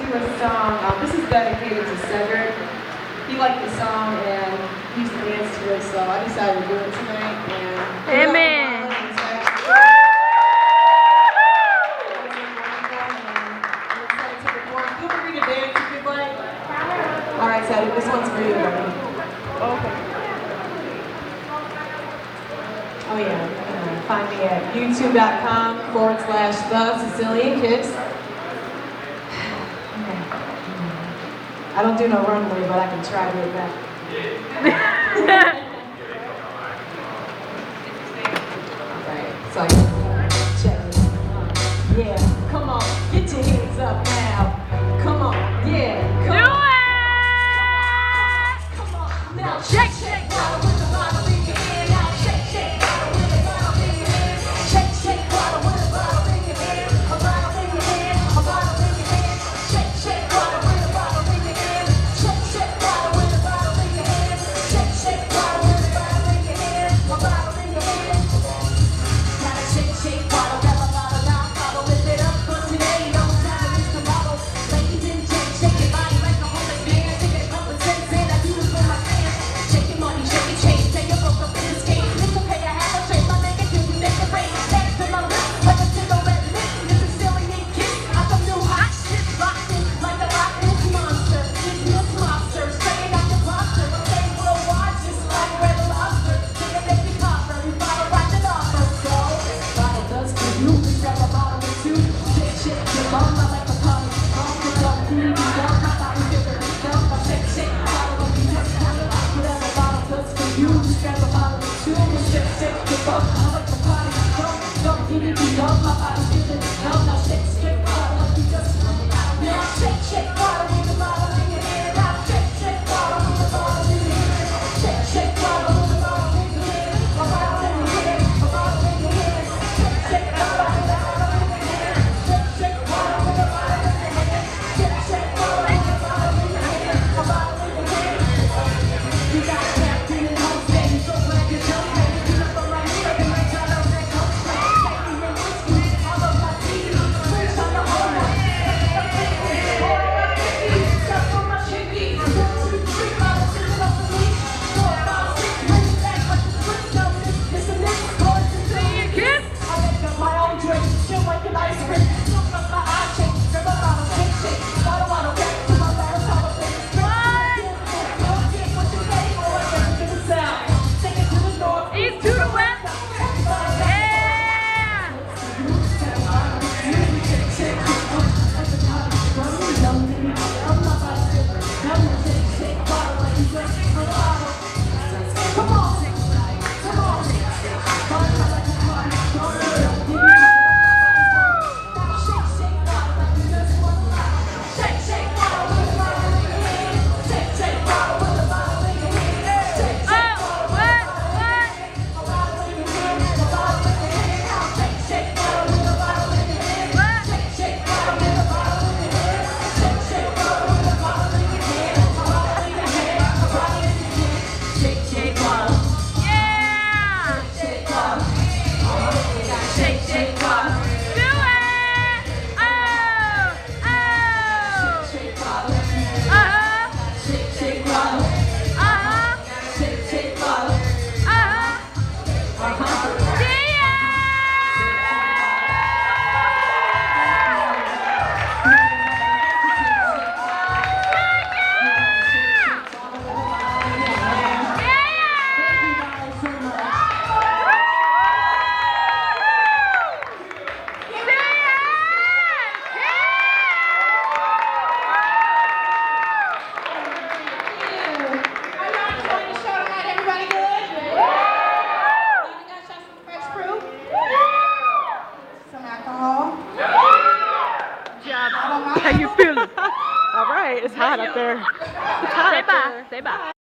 do a song. This is dedicated to Cedric. He liked the song and he used to dance to it, so I decided to do it tonight. And amen. All right, Cedric, this one's for you, buddy. Okay. Oh yeah, find me at youtube.com/The Sicilian Kiss. I don't do no runway, but I can try to get back. Alright, so check it. Yeah, come on, get your hands up now. Come on, yeah, come on. Come on, now shake, shake. How you feeling? All right, it's hot up there. It's hot up there. Say bye.